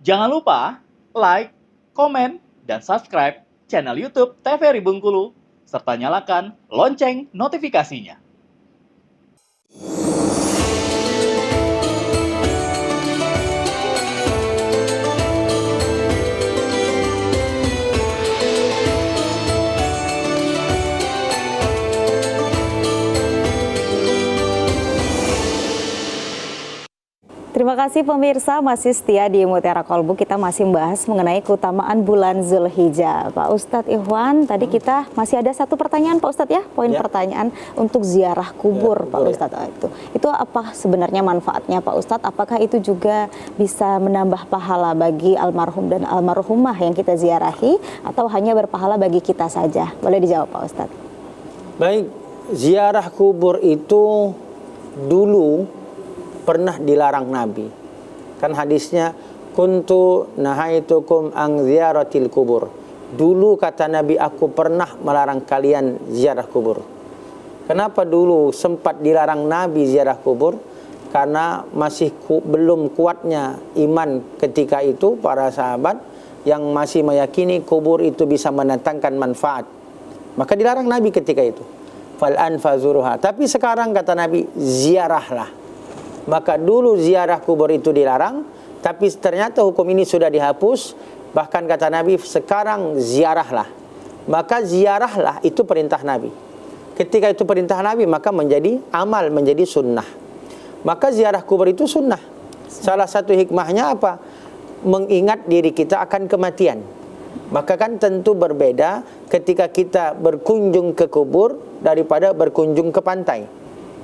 Jangan lupa like, komen, dan subscribe channel YouTube TVRI Bengkulu, serta nyalakan lonceng notifikasinya. Terima kasih pemirsa, masih setia di Mutiara Kolbu. Kita masih membahas mengenai keutamaan bulan Zulhijjah. Pak Ustadz Ikhwan, tadi kita masih ada satu pertanyaan Pak Ustadz ya, poin pertanyaan untuk ziarah kubur Pak Ustadz. Itu apa sebenarnya manfaatnya Pak Ustadz? Apakah itu juga bisa menambah pahala bagi almarhum dan almarhumah yang kita ziarahi, atau hanya berpahala bagi kita saja? Boleh dijawab Pak Ustadz. Baik, ziarah kubur itu dulu pernah dilarang Nabi. Kan hadisnya, kuntu nahaitukum ang ziyaratil kubur. Dulu kata Nabi, aku pernah melarang kalian ziarah kubur. Kenapa dulu sempat dilarang Nabi ziarah kubur? Karena masih belum kuatnya iman ketika itu para sahabat yang masih meyakini kubur itu bisa mendatangkan manfaat. Maka dilarang Nabi ketika itu. Fal anfazuruha. Tapi sekarang kata Nabi, ziarahlah. Maka dulu ziarah kubur itu dilarang, tapi ternyata hukum ini sudah dihapus. Bahkan kata Nabi, sekarang ziarahlah. Maka ziarahlah itu perintah Nabi. Ketika itu perintah Nabi, maka menjadi amal, menjadi sunnah. Maka ziarah kubur itu sunnah. Salah satu hikmahnya apa? Mengingat diri kita akan kematian. Maka kan tentu berbeda ketika kita berkunjung ke kubur daripada berkunjung ke pantai.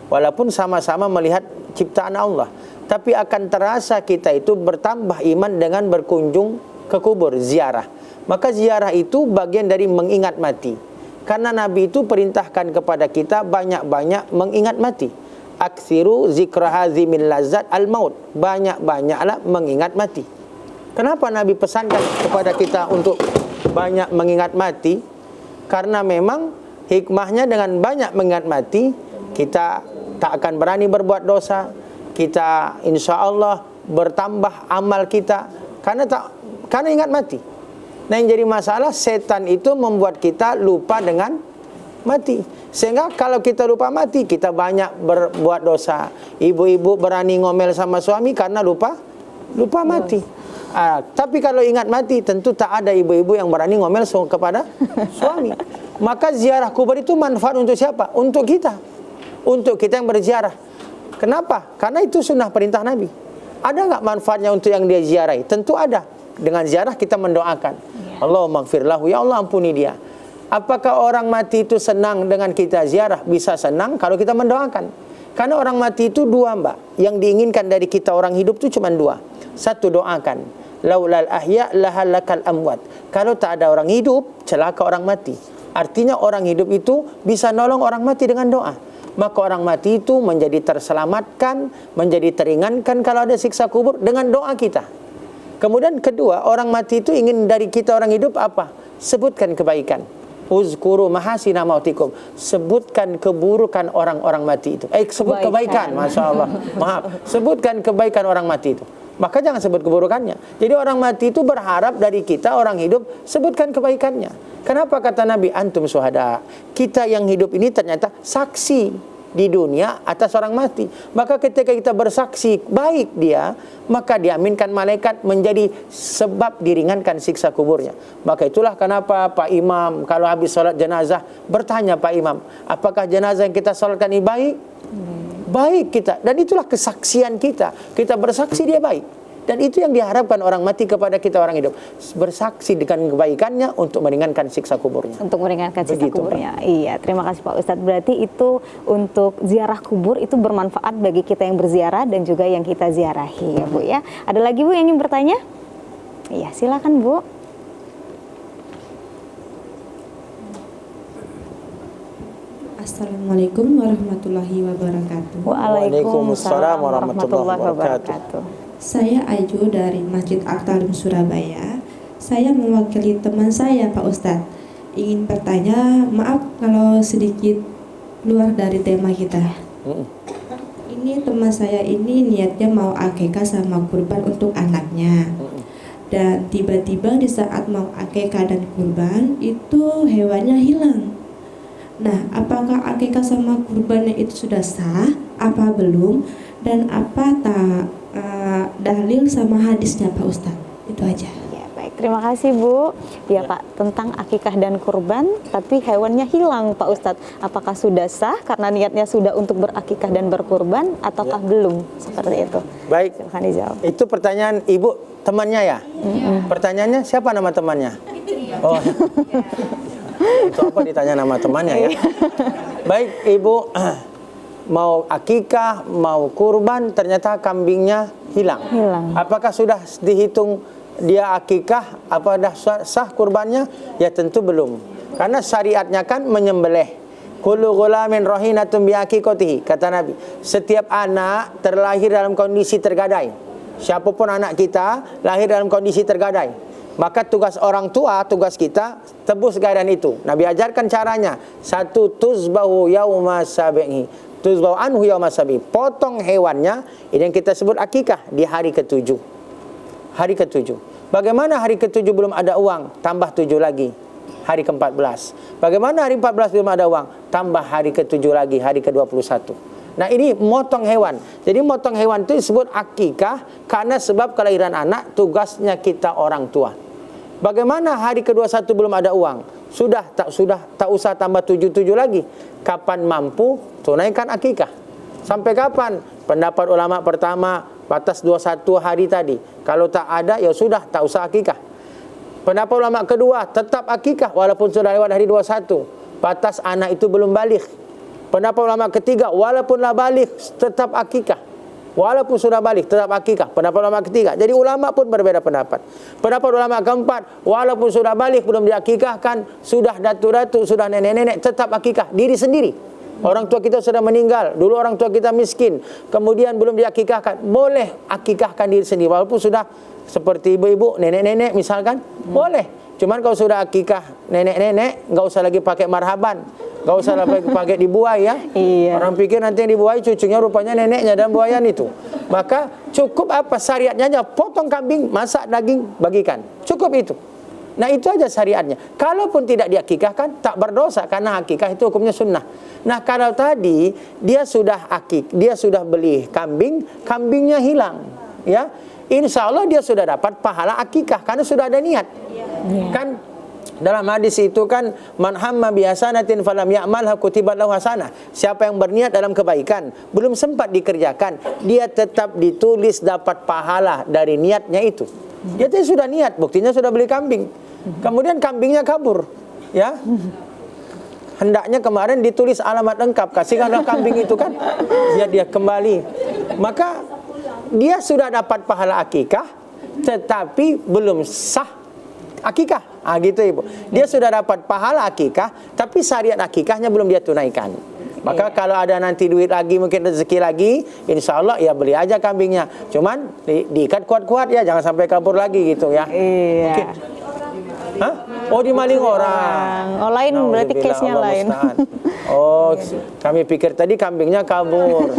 Walaupun sama-sama melihat ciptaan Allah, tapi akan terasa kita itu bertambah iman dengan berkunjung ke kubur, ziarah. Maka ziarah itu bagian dari mengingat mati. Karena Nabi itu perintahkan kepada kita banyak-banyak mengingat mati. Aksiru zikra hazimil lazat al-maut. Banyak-banyaklah mengingat mati. Kenapa Nabi pesankan kepada kita untuk banyak mengingat mati? Karena memang hikmahnya dengan banyak mengingat mati, kita tak akan berani berbuat dosa. Kita insya Allah bertambah amal kita karena ingat mati. Nah, yang jadi masalah, setan itu membuat kita lupa dengan mati. Sehingga kalau kita lupa mati, kita banyak berbuat dosa. Ibu-ibu berani ngomel sama suami karena lupa mati. Tapi kalau ingat mati, tentu tak ada ibu-ibu yang berani ngomel kepada suami. Maka ziarah kubur itu manfaat untuk siapa? Untuk kita. Untuk kita yang berziarah. Kenapa? Karena itu sunnah perintah Nabi. Ada nggak manfaatnya untuk yang dia ziarahi? Tentu ada. Dengan ziarah kita mendoakan. Allahumma gfir lahu, ya Allah ampuni dia. Apakah orang mati itu senang dengan kita ziarah? Bisa senang kalau kita mendoakan. Karena orang mati itu dua, Mbak. Yang diinginkan dari kita orang hidup itu cuma dua. Satu, doakan. Laulal ahya lahalakal amwat. Kalau tak ada orang hidup, celaka orang mati. Artinya orang hidup itu bisa nolong orang mati dengan doa. Maka orang mati itu menjadi terselamatkan, menjadi teringankan kalau ada siksa kubur dengan doa kita. Kemudian kedua, orang mati itu ingin dari kita orang hidup apa? Sebutkan kebaikan. Uzkuru mahasina mautikum. Sebutkan keburukan orang-orang mati itu. Sebut kebaikan. Masya Allah. Maaf. Sebutkan kebaikan orang mati itu. Maka jangan sebut keburukannya. Jadi orang mati itu berharap dari kita orang hidup, sebutkan kebaikannya. Kenapa kata Nabi, antum syuhada? Kita yang hidup ini ternyata saksi di dunia atas orang mati. Maka ketika kita bersaksi baik dia, maka diaminkan malaikat menjadi sebab diringankan siksa kuburnya. Maka itulah kenapa Pak Imam kalau habis sholat jenazah bertanya Pak Imam, apakah jenazah yang kita sholatkan ini baik? Baik kita. Dan itulah kesaksian kita. Kita bersaksi dia baik. Dan itu yang diharapkan orang mati kepada kita orang hidup. Bersaksi dengan kebaikannya untuk meringankan siksa kuburnya. Untuk meringankan siksa kuburnya. Iya, terima kasih Pak Ustadz. Berarti itu untuk ziarah kubur itu bermanfaat bagi kita yang berziarah dan juga yang kita ziarahi ya Bu ya. Ada lagi Bu yang ingin bertanya? Iya, silakan Bu. Assalamualaikum warahmatullahi wabarakatuh. Waalaikumsalam warahmatullahi wabarakatuh. Saya Aju dari Masjid Al-Talim Surabaya. Saya mewakili teman saya Pak Ustadz. Ingin bertanya, maaf kalau sedikit keluar dari tema kita. Ini teman saya ini niatnya mau akikah sama kurban untuk anaknya. Dan tiba-tiba di saat mau akikah dan kurban itu hewannya hilang. Nah, apakah akikah sama kurbannya itu sudah sah? Apa belum? Dan apa dalil sama hadisnya Pak Ustadz? Itu aja. Ya, baik. Terima kasih Bu. Ya Pak, tentang akikah dan kurban, tapi hewannya hilang Pak Ustadz. Apakah sudah sah karena niatnya sudah untuk berakikah dan berkurban, ataukah belum? Seperti itu. Baik. Silahkan dijawab. Itu pertanyaan ibu temannya ya? Pertanyaannya siapa nama temannya? Oh. Itu apa ditanya nama temannya ya? Baik ibu, mau akikah, mau kurban, ternyata kambingnya hilang. Apakah sudah dihitung dia akikah, apa dah sah kurbannya? Ya tentu belum. Karena syariatnya kan menyembelih. Kullu ghulamin rahinatun bi aqiqatihi, kata Nabi. Setiap anak terlahir dalam kondisi tergadai. Siapapun anak kita lahir dalam kondisi tergadai, maka tugas orang tua, tugas kita tebus gadaian itu. Nabi ajarkan caranya. Satu, tuzbahu yauma sabihi, tuzbahu anhu yauma sabihi. Potong hewannya, ini yang kita sebut akikah, di hari ke-7. Hari ke-7. Bagaimana hari ke-7 belum ada uang? Tambah 7 lagi. Hari ke-14. Bagaimana hari 14 belum ada uang? Tambah hari ke-7 lagi, hari ke-21. Nah ini motong hewan. Jadi motong hewan itu disebut akikah karena sebab kelahiran anak, tugasnya kita orang tua. Bagaimana hari ke-21 belum ada uang? Sudah tak usah tambah 7 lagi. Kapan mampu tunaikan akikah. Sampai kapan? Pendapat ulama pertama batas 21 hari tadi. Kalau tak ada ya sudah tak usah akikah. Pendapat ulama kedua tetap akikah walaupun sudah lewat hari 21. Batas anak itu belum balik. Pendapat ulama ketiga, walaupun lah balik tetap akikah. Walaupun sudah balik tetap akikah. Pendapat ulama ketiga. Jadi ulama pun berbeda pendapat. Pendapat ulama keempat, walaupun sudah balik belum diakikahkan, sudah datu-datu, sudah nenek-nenek, tetap akikah diri sendiri. Orang tua kita sudah meninggal, dulu orang tua kita miskin, kemudian belum diakikahkan, boleh akikahkan diri sendiri walaupun sudah seperti ibu-ibu, nenek-nenek misalkan, boleh. Cuman kalau sudah akikah nenek-nenek, nggak usah lagi pakai marhaban. Gak usah pakai dibuai ya. Iya. Orang pikir nanti yang dibuai cucunya rupanya neneknya dan buayan itu. Maka cukup apa syariatnya aja, potong kambing, masak daging, bagikan. Cukup itu. Nah itu aja syariatnya. Kalaupun tidak diakikahkan, tak berdosa karena akikah itu hukumnya sunnah. Nah kalau tadi dia sudah dia sudah beli kambing, kambingnya hilang, ya. Insya Allah dia sudah dapat pahala akikah karena sudah ada niat. Kan dalam hadis itu kan man hamma bi hasanatin falam ya'malha kutibat lahu hasanah. Siapa yang berniat dalam kebaikan belum sempat dikerjakan, dia tetap ditulis dapat pahala dari niatnya itu. Dia tadi sudah niat, buktinya sudah beli kambing. Kemudian kambingnya kabur, ya. Hendaknya kemarin ditulis alamat lengkap, kasihkanlah kambing itu kan. Dia kembali. Maka dia sudah dapat pahala akikah tetapi belum sah akikah. Gitu ibu. Dia sudah dapat pahala akikah, tapi syariat akikahnya belum dia tunaikan. Maka kalau ada nanti duit lagi, mungkin rezeki lagi, insya Allah ya beli aja kambingnya. Cuman diikat kuat-kuat ya, jangan sampai kabur lagi gitu ya. Iya. Okay. Hah? Oh dimaling orang. Oh lain berarti case-nya lain. Oh kami pikir tadi kambingnya kabur.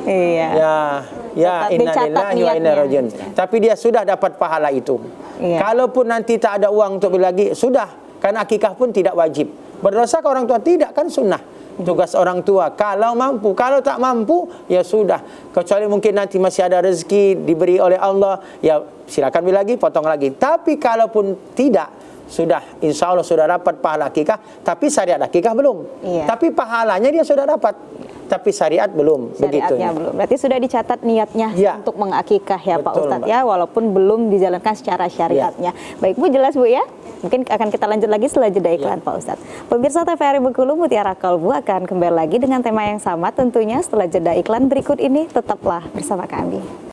Iya. Ya, innalillahi wa inna ilaihi raji'un. Tapi dia sudah dapat pahala itu. Iya. Kalaupun nanti tak ada uang untuk beli lagi, sudah. Karena akikah pun tidak wajib. Berdosa ke orang tua tidak, kan sunnah. Tugas orang tua kalau mampu, kalau tak mampu ya sudah. Kecuali mungkin nanti masih ada rezeki diberi oleh Allah, ya silakan beli lagi, potong lagi. Tapi kalaupun tidak, sudah insya Allah sudah dapat pahala akikah, tapi syariat akikah belum. Iya. Tapi pahalanya dia sudah dapat. Tapi syariat belum. Syariatnya belum. Berarti sudah dicatat niatnya untuk mengakikah ya. Betul, Pak Ustadz ya, walaupun belum dijalankan secara syariatnya. Baik Bu, jelas Bu ya. Mungkin akan kita lanjut lagi setelah jeda iklan Pak Ustadz. Pemirsa TVRI Bengkulu, Mutiara Kolbu akan kembali lagi dengan tema yang sama tentunya setelah jeda iklan berikut ini. Tetaplah bersama kami.